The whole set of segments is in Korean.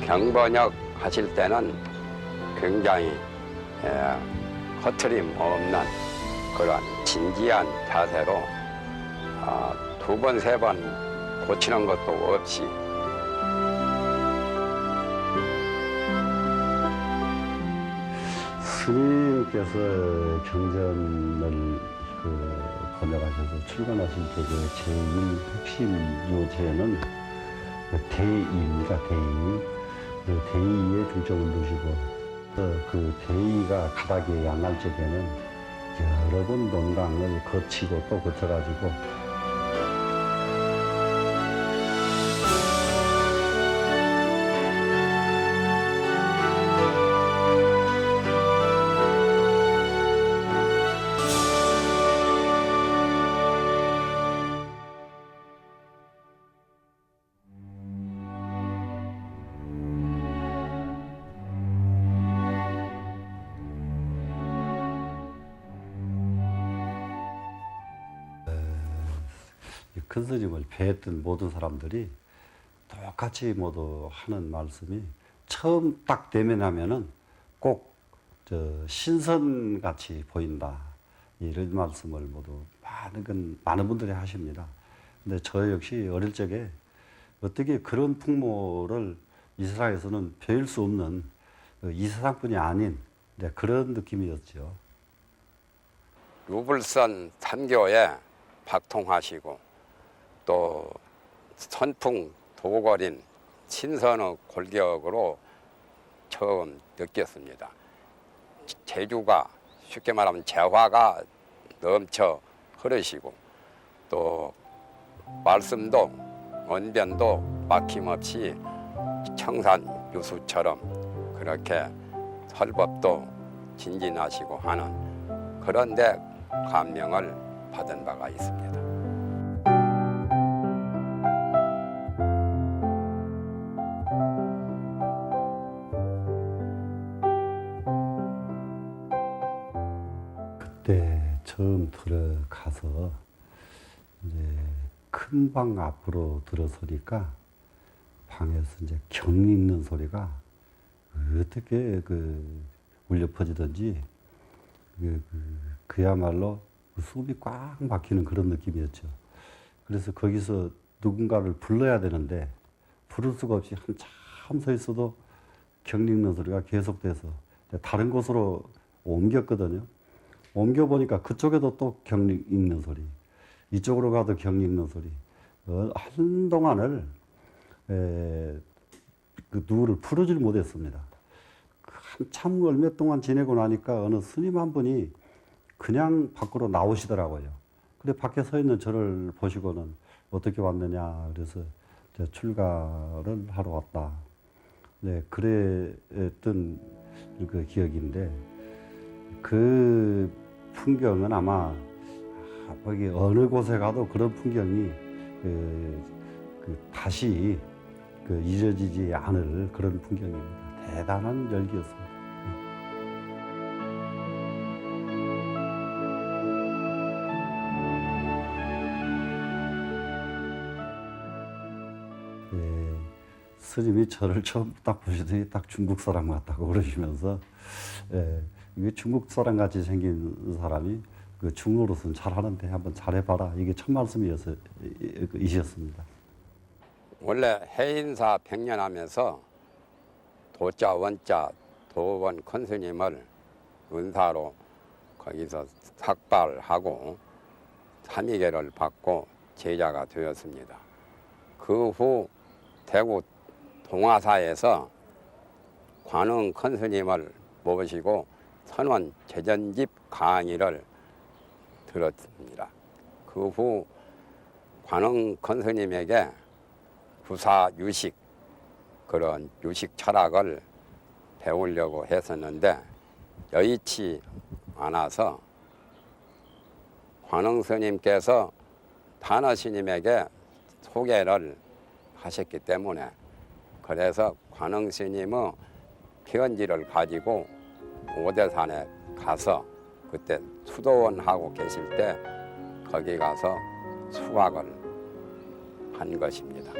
경번역 하실 때는 굉장히 허트림 없는 그런 진지한 자세로 두 번, 세 번 고치는 것도 없이 스님께서 경전을 번역하셔서 출간하실 때 그 제일 핵심 요제는 대의입니다. 대의. 그 대의에 중점을 두시고 그 대의가 가닥이 양할 적에는 여러 번 논강을 거치고 또 거쳐가지고 큰 스님을 뵈었던 모든 사람들이 똑같이 모두 하는 말씀이 처음 딱 대면하면은 꼭 신선같이 보인다. 이런 말씀을 모두 많은 분들이 하십니다. 근데 저 역시 어릴 적에 어떻게 그런 풍모를 이 세상에서는 배울 수 없는 이 세상뿐이 아닌 그런 느낌이었죠. 유불선 3교에 박통하시고 또 선풍 도걸인 신선의 골격으로 처음 느꼈습니다. 재주가 쉽게 말하면 재화가 넘쳐 흐르시고 또 말씀도 언변도 막힘없이 청산유수처럼 그렇게 설법도 진진하시고 하는 그런데 감명을 받은 바가 있습니다. 그때 처음 들어가서 이제 큰 방 앞으로 들어서니까 방에서 이제 경 읽는 소리가 어떻게 울려 퍼지던지 그야말로 숨이 꽉 막히는 그런 느낌이었죠. 그래서 거기서 누군가를 불러야 되는데 부를 수가 없이 한참 서 있어도 경 읽는 소리가 계속돼서 다른 곳으로 옮겼거든요. 옮겨보니까 그쪽에도 또 경 읽는 소리, 이쪽으로 가도 경 읽는 소리. 한동안을 누구를 풀어질 못했습니다. 한참 얼마 동안 지내고 나니까 어느 스님 한 분이 그냥 밖으로 나오시더라고요. 그래 밖에 서 있는 저를 보시고는 어떻게 왔느냐 그래서 출가를 하러 왔다. 네, 그랬던 그 기억인데 그 풍경은 아마 거기 어느 곳에 가도 그런 풍경이 다시 잊어지지 않을 그런 풍경입니다. 대단한 열기였습니다. 스님이 저를 처음 딱 보시더니 딱 중국 사람 같다고 그러시면서 이게 중국 사람 같이 생긴 사람이 중국어로서는 잘하는데 한번 잘해봐라. 이게 첫 말씀이셨습니다. 원래 해인사 100년 하면서 도자, 원자, 도원 큰 스님을 은사로 거기서 삭발하고 삼위계를 받고 제자가 되었습니다. 그 후 대구 동화사에서 관흥 큰 스님을 모시고 선원 제전집 강의를 들었습니다. 그 후 관흥 큰 스님에게 구사유식 그런 유식 철학을 배우려고 했었는데 여의치 않아서 관흥 스님께서 단어 스님에게 소개를 하셨기 때문에 그래서 관흥 스님의 편지를 가지고 오대산에 가서 그때 수도원 하고 계실 때 거기 가서 수학을 한 것입니다.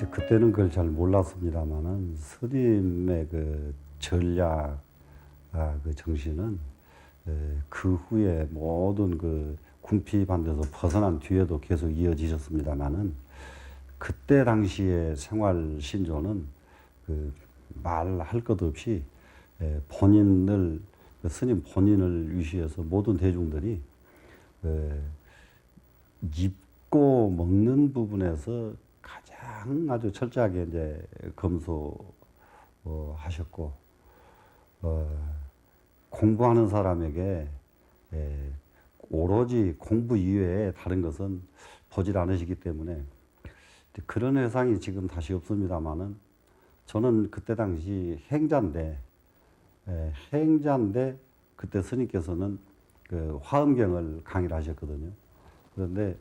이제 그때는 그걸 잘 몰랐습니다만은 스님의 그 전략, 그 정신은 그 후에 모든 그 궁핍한 데서 벗어난 뒤에도 계속 이어지셨습니다만은 그때 당시의 생활 신조는 그 말할 것 없이 본인을 스님 본인을 위시해서 모든 대중들이 입고 먹는 부분에서 가장 아주 철저하게 이제 검소하셨고 공부하는 사람에게 오로지 공부 이외에 다른 것은 보질 않으시기 때문에 그런 회상이 지금 다시 없습니다만은 저는 그때 당시 행자인데 그때 스님께서는 그 화엄경을 강의를 하셨거든요. 그런데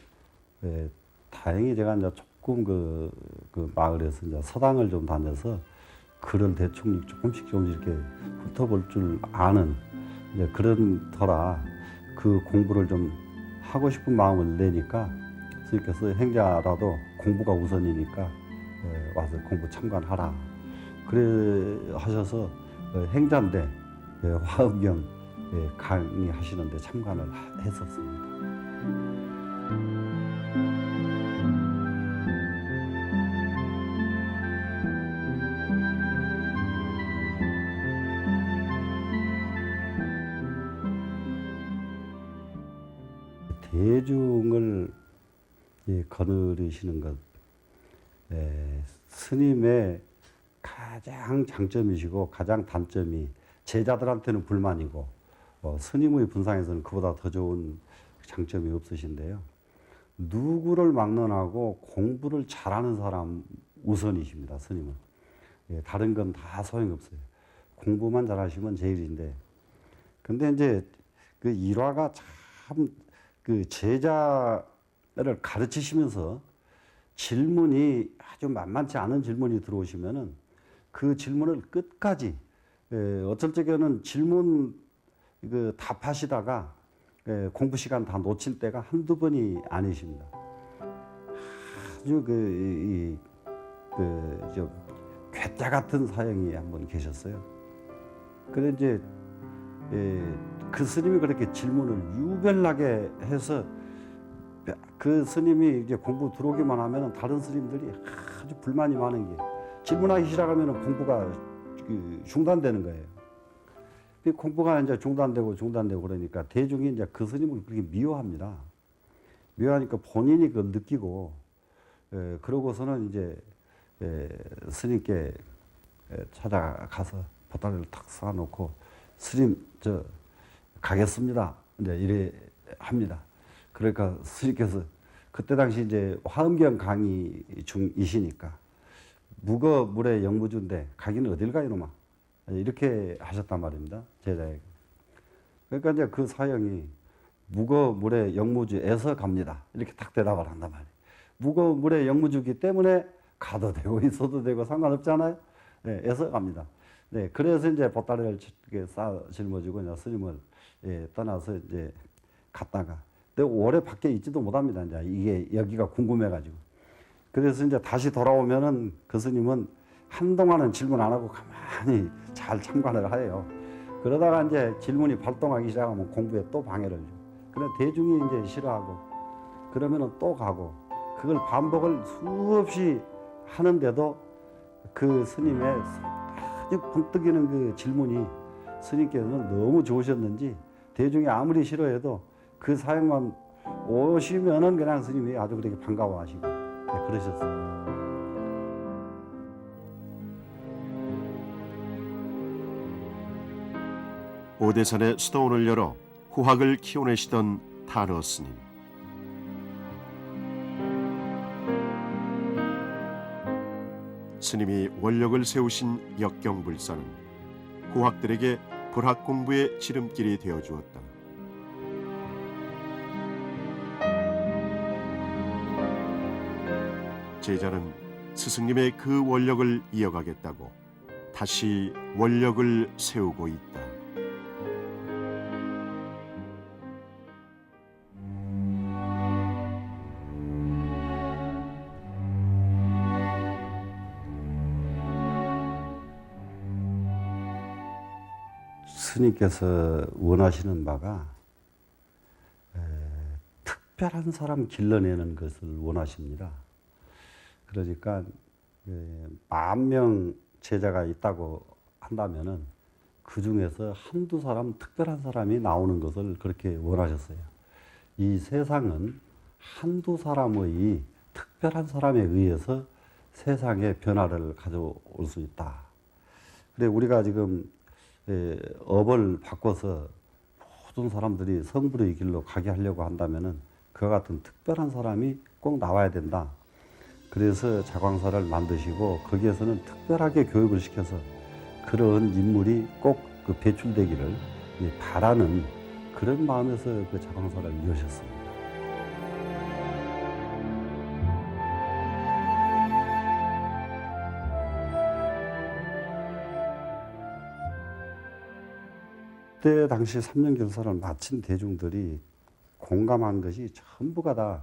다행히 제가 이제 조금 그 마을에서 이제 서당을 좀 다녀서 글을 대충 조금씩 이렇게 훑어볼 줄 아는 그런 터라 그 공부를 좀 하고 싶은 마음을 내니까 스님께서 행자라도 공부가 우선이니까 와서 공부 참관하라. 그래 하셔서 행자인데 화엄경 강의하시는데 참관을 했었습니다. 대중을 거느리시는 것, 스님의 가장 장점이시고 가장 단점이 제자들한테는 불만이고 스님의 분상에서는 그보다 더 좋은 장점이 없으신데요. 누구를 막론하고 공부를 잘하는 사람 우선이십니다. 스님은. 다른 건 다 소용없어요. 공부만 잘하시면 제일인데. 근데 이제 그 일화가 참 그 제자를 가르치시면서 질문이 아주 만만치 않은 질문이 들어오시면은 그 질문을 끝까지 어쩔 적에는 질문 그 답하시다가 공부 시간 다 놓칠 때가 한두 번이 아니십니다. 아주 좀 괴짜 같은 사형이 한 번 계셨어요. 그래 이제 그 스님이 그렇게 질문을 유별나게 해서 그 스님이 이제 공부 들어오기만 하면 다른 스님들이 아주 불만이 많은 게 질문하기 시작하면 공부가 중단되는 거예요. 공부가 이제 중단되고 그러니까 대중이 이제 그 스님을 그렇게 미워합니다. 미워하니까 본인이 그걸 느끼고 그러고서는 이제 스님께 찾아가서 보따리를 탁 쌓아놓고 스님 저 가겠습니다. 이제 이래 합니다. 그러니까 스님께서 그때 당시 이제 화엄경 강의 중이시니까 무거 물에 영무주인데 가기는 어딜 가 이놈아 이렇게 하셨단 말입니다. 제자에게. 그러니까 이제 그 사형이 무거 물에 영무주에서 갑니다. 이렇게 딱 대답을 한단 말이에요. 무거 물에 영무주기 때문에 가도 되고 있어도 되고 상관없잖아요. 네, 에서 갑니다. 네, 그래서 이제 보따리를 쌓아 짊어지고 이제 스님을 떠나서 이제 갔다가, 근데 오래 밖에 있지도 못합니다. 이제 이게 여기가 궁금해가지고. 그래서 이제 다시 돌아오면은 그 스님은 한동안은 질문 안 하고 가만히 잘 참관을 해요. 그러다가 이제 질문이 발동하기 시작하면 공부에 또 방해를 줘. 그래 대중이 이제 싫어하고 그러면은 또 가고 그걸 반복을 수없이 하는데도 그 스님의 아주 번뜩이는 그 질문이 스님께서는 너무 좋으셨는지 대중이 아무리 싫어해도 그 사역만 오시면은 그냥 스님이 아주 그렇게 반가워하시고 그러셨어요. 오대산에 수도원을 열어 후학을 키워내시던 타러 스님. 스님이 원력을 세우신 역경불사는 후학들에게 불학 공부의 지름길이 되어 주었다. 제자는 스승님의 그 원력을 이어가겠다고 다시 원력을 세우고 있다. 스님께서 원하시는 바가 특별한 사람 길러내는 것을 원하십니다. 그러니까 10,000명 제자가 있다고 한다면은 그 중에서 한두 사람, 특별한 사람이 나오는 것을 그렇게 원하셨어요. 이 세상은 한두 사람의 특별한 사람에 의해서 세상에 변화를 가져올 수 있다. 그래 우리가 지금 업을 바꿔서 모든 사람들이 성불의 길로 가게 하려고 한다면은 그와 같은 특별한 사람이 꼭 나와야 된다. 그래서 자광사를 만드시고 거기에서는 특별하게 교육을 시켜서 그런 인물이 꼭 그 배출되기를 바라는 그런 마음에서 그 자광사를 이루셨습니다. 그때 당시 3년 결사를 마친 대중들이 공감한 것이 전부가 다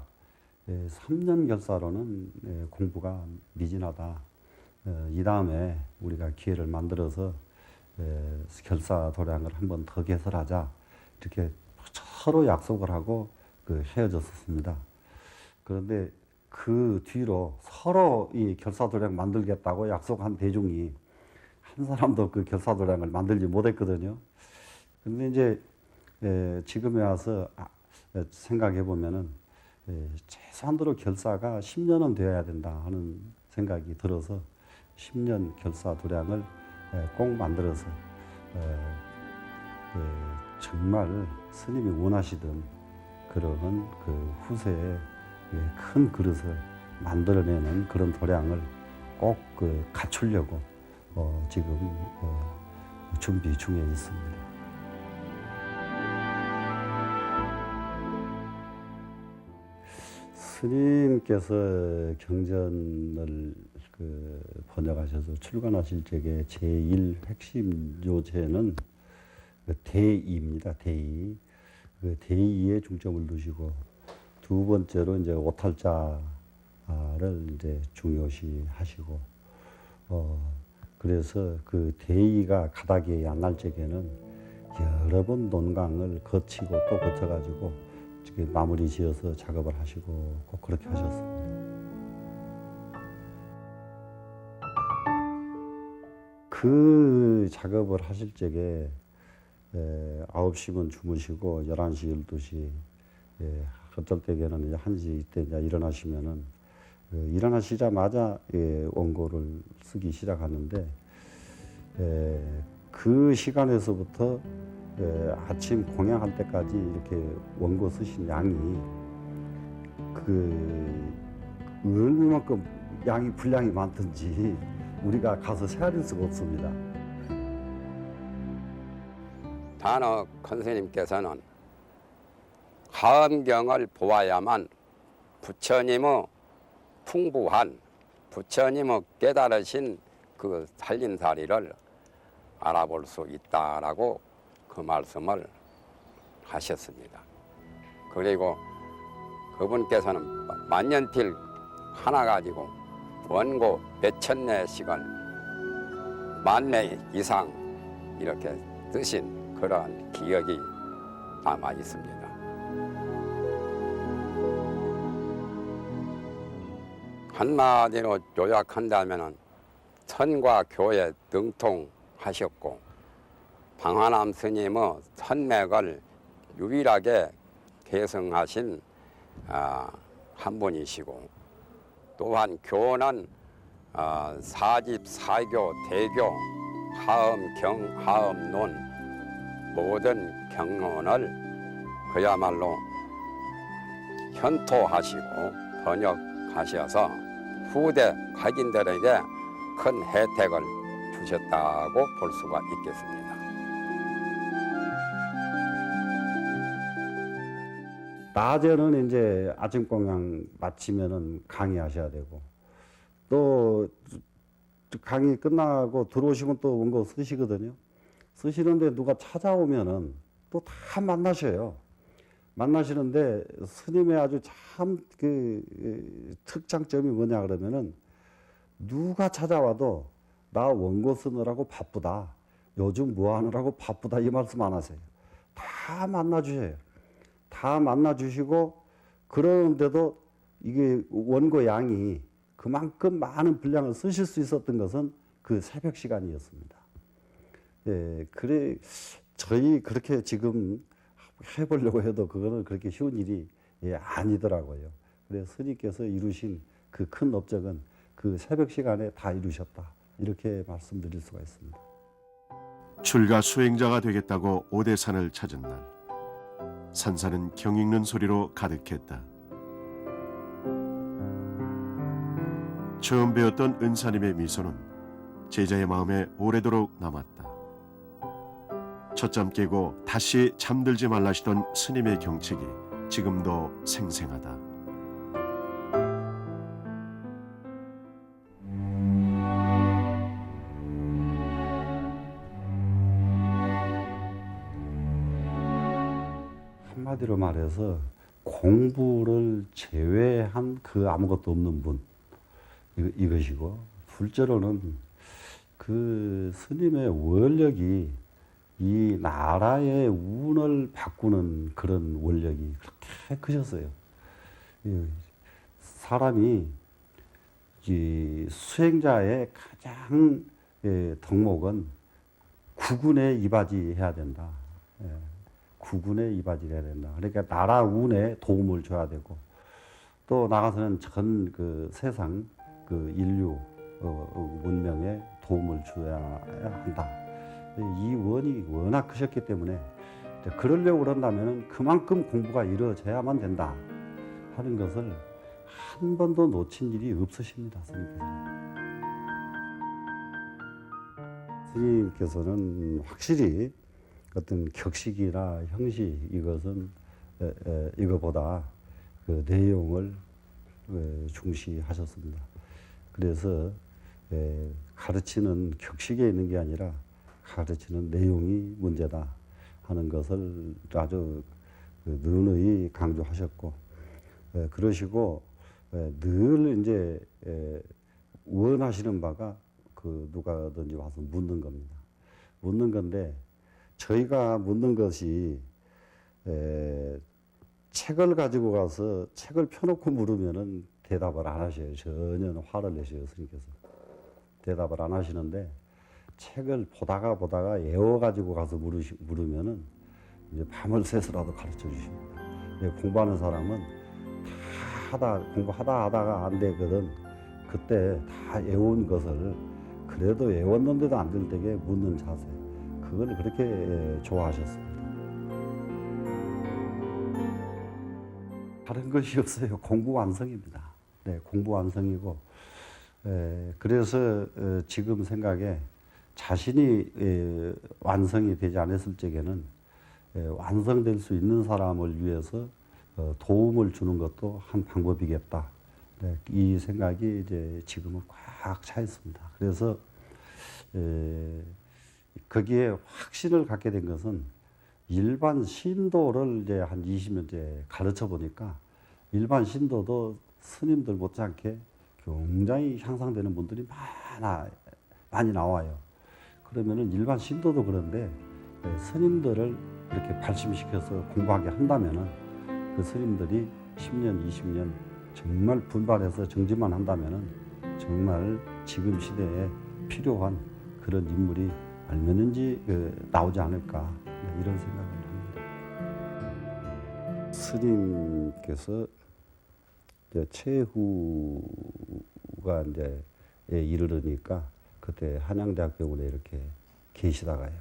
3년 결사로는 공부가 미진하다. 이 다음에 우리가 기회를 만들어서 결사 도량을 한 번 더 개설하자. 이렇게 서로 약속을 하고 헤어졌었습니다. 그런데 그 뒤로 서로 이 결사 도량 만들겠다고 약속한 대중이 한 사람도 그 결사 도량을 만들지 못했거든요. 근데 이제 지금에 와서 생각해 보면은 최소한도로 결사가 10년은 되어야 된다 하는 생각이 들어서 10년 결사 도량을 꼭 만들어서 정말 스님이 원하시던 그런 그 후세에 큰 그릇을 만들어내는 그런 도량을 꼭 갖추려고 지금 준비 중에 있습니다. 스님께서 경전을 번역하셔서 출간하실 적에 제1 핵심 요제는 대의입니다. 대의. 대의에 중점을 두시고 두 번째로 이제 오탈자를 이제 중요시 하시고 그래서 그 대의가 가닥이 안 날 적에는 여러 번 논강을 거치고 또 거쳐가지고 마무리 지어서 작업을 하시고 꼭 그렇게 하셨습니다. 그 작업을 하실 적에 9시면 주무시고 11시, 12시 어쩔 때에는 이제 1시 때 이제 일어나시면은 일어나시자마자 원고를 쓰기 시작하는데 그 시간에서부터 아침 공양할 때까지 이렇게 원고 쓰신 양이 얼마만큼 양이 분량이 많든지 우리가 가서 세알릴 수가 없습니다. 단어 컨스님께서는 하엄경을 보아야만 부처님의 풍부한 부처님의 깨달으신 그 살림살이를 알아볼 수 있다라고 그 말씀을 하셨습니다. 그리고 그분께서는 만년필 하나 가지고 원고 몇천 내씩은 10,000내 이상 이렇게 쓰신 그러한 기억이 남아 있습니다. 한마디로 요약한다면 선과 교에 능통하셨고 방화남 스님의 선맥을 유일하게 계승하신 한 분이시고 또한 교는 사집, 사교, 대교, 하엄경, 하엄론 모든 경론을 그야말로 현토하시고 번역하셔서 후대 각인들에게 큰 혜택을 주셨다고 볼 수가 있겠습니다. 낮에는 이제 아침 공양 마치면은 강의하셔야 되고 또 강의 끝나고 들어오시면 또 원고 쓰시거든요. 쓰시는데 누가 찾아오면은 또 다 만나셔요. 만나시는데 스님의 아주 참 특장점이 뭐냐 그러면은 누가 찾아와도 나 원고 쓰느라고 바쁘다. 요즘 뭐 하느라고 바쁘다 이 말씀 안 하세요. 다 만나주셔요. 다 만나주시고 그러는데도 이게 원고 양이 그만큼 많은 분량을 쓰실 수 있었던 것은 그 새벽 시간이었습니다. 예, 그래 저희 그렇게 지금 해보려고 해도 그거는 그렇게 쉬운 일이 아니더라고요. 그래서 스님께서 이루신 그 큰 업적은 그 새벽 시간에 다 이루셨다. 이렇게 말씀드릴 수가 있습니다. 출가 수행자가 되겠다고 오대산을 찾은 날, 산사는 경익는 소리로 가득했다. 처음 배웠던 은사님의 미소는 제자의 마음에 오래도록 남았다. 첫잠 깨고 다시 잠들지 말라시던 스님의 경책이 지금도 생생하다. 한마디로 말해서 공부를 제외한 그 아무것도 없는 분 이것이고, 둘째로는 그 스님의 원력이 이 나라의 운을 바꾸는 그런 원력이 그렇게 크셨어요. 사람이 이 수행자의 가장 덕목은 구군에 이바지해야 된다. 구군에 이바지해야 된다. 그러니까 나라 운에 도움을 줘야 되고, 또 나가서는 전 그 세상 그 인류 문명에 도움을 줘야 한다. 이 원이 워낙 크셨기 때문에 그러려고 그런다면 그만큼 공부가 이루어져야만 된다 하는 것을 한 번도 놓친 일이 없으십니다. 스님께서는 확실히 어떤 격식이나 형식 이것은 이거보다 그 내용을 중시하셨습니다. 그래서 가르치는 격식에 있는 게 아니라 가르치는 내용이 문제다 하는 것을 아주 능히 강조하셨고, 그러시고 늘 이제 원하시는 바가 그 누가든지 와서 묻는 겁니다. 묻는 건데, 저희가 묻는 것이 책을 가지고 가서 책을 펴놓고 물으면은 대답을 안 하셔요. 전혀 화를 내셔요, 스님께서. 대답을 안 하시는데, 책을 보다가 애워가지고 가서 물으면은 이제 밤을 새서라도 가르쳐 주십니다. 공부하는 사람은 공부하다가 안 되거든. 그때 다 애운 것을 그래도 애웠는데도 안 될 때에 묻는 자세. 그걸 그렇게 좋아하셨습니다. 다른 것이 없어요. 공부 완성입니다. 네, 공부 완성이고, 그래서 지금 생각에 자신이 완성이 되지 않았을 적에는 완성될 수 있는 사람을 위해서 도움을 주는 것도 한 방법이겠다. 네, 이 생각이 이제 지금은 꽉 차 있습니다. 그래서 거기에 확신을 갖게 된 것은 일반 신도를 이제 한 20년째 가르쳐 보니까 일반 신도도 스님들 못지않게 굉장히 향상되는 분들이 많이 나와요. 그러면은 일반 신도도 그런데 스님들을 이렇게 발심시켜서 공부하게 한다면은 그 스님들이 10년, 20년 정말 분발해서 정진만 한다면은 정말 지금 시대에 필요한 그런 인물이 얼마든지 나오지 않을까 이런 생각을 합니다. 스님께서 최후가 이제 이르르니까 그때 한양대학병원에 이렇게 계시다가요.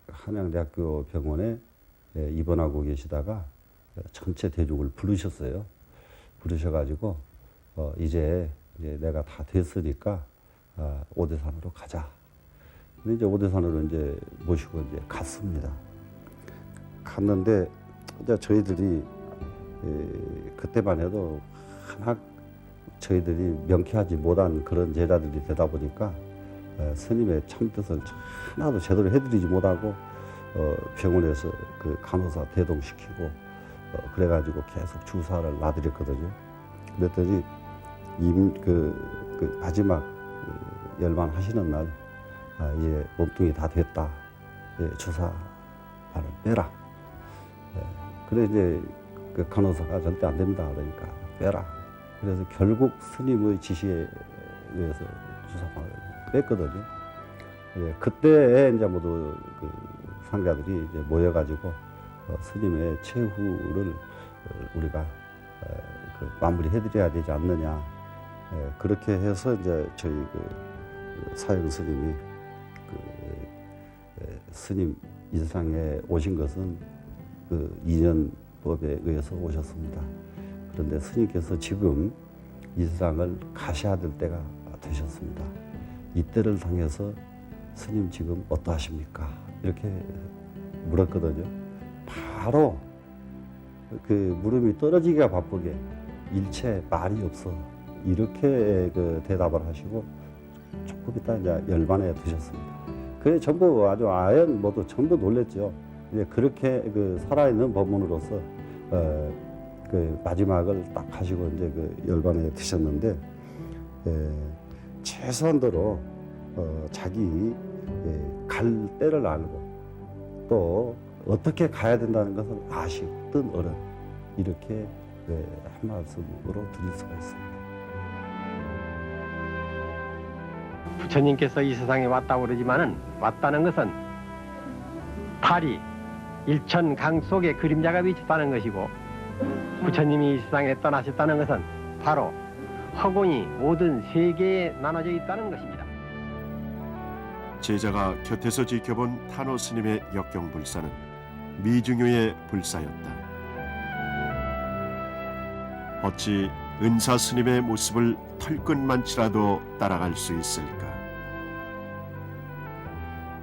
한양대학교 병원에 입원하고 계시다가 전체 대중을 부르셨어요. 부르셔가지고 이제 내가 다 됐으니까 오대산으로 가자. 근데 이제 오대산으로 이제 모시고 이제 갔습니다. 갔는데 이제 저희들이 그때만 해도 하나 저희들이 명쾌하지 못한 그런 제자들이 되다 보니까 스님의 참뜻을 하나도 제대로 해드리지 못하고 병원에서 그 간호사 대동시키고 그래가지고 계속 주사를 놔드렸거든요. 그랬더니 그 마지막 열반하시는 날 예, 몸뚱이 다 됐다. 예, 주사발을 빼라. 예, 그래 이제 그 간호사가 절대 안 됩니다. 그러니까 빼라. 그래서 결국 스님의 지시에 의해서 주사발을 뺐거든요. 예, 그때 이제 모두 그 상가들이 이제 모여가지고 스님의 최후를 우리가 그 마무리해드려야 되지 않느냐. 예, 그렇게 해서 이제 저희 그 사형 스님이 그 스님 이 세상에 오신 것은 그 이전법에 의해서 오셨습니다. 그런데 스님께서 지금 이 세상을 가셔야 될 때가 되셨습니다. 이때를 당해서 스님 지금 어떠하십니까? 이렇게 물었거든요. 바로 그 물음이 떨어지기가 바쁘게 일체 말이 없어. 이렇게 그 대답을 하시고 조금 있다 이제 열반에 드셨습니다. 그래 전부 아주 아연 모두 전부 놀랬죠. 이제 그렇게 그 살아있는 법문으로서 그 마지막을 딱 하시고 이제 그 열반에 드셨는데 최소한도로 자기 갈 때를 알고 또 어떻게 가야 된다는 것을 아시던 어른 이렇게 한 말씀으로 드릴 수가 있습니다. 부처님께서 이 세상에 왔다고 그러지만은 왔다는 것은 달이 일천강 속에 그림자가 비쳤다는 것이고 부처님이 이 세상에 떠나셨다는 것은 바로 허공이 모든 세계에 나눠져 있다는 것입니다. 제자가 곁에서 지켜본 탄호 스님의 역경불사는 미중요의 불사였다. 어찌 은사 스님의 모습을 털끝만치라도 따라갈 수 있을까?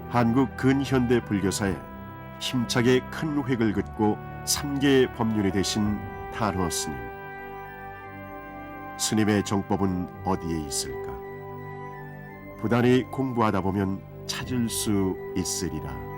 한국 근현대 불교사에 힘차게 큰 획을 긋고 3개의 법륜이 되신 탄호 스님. 스님의 정법은 어디에 있을까? 부단히 공부하다 보면 찾을 수 있으리라.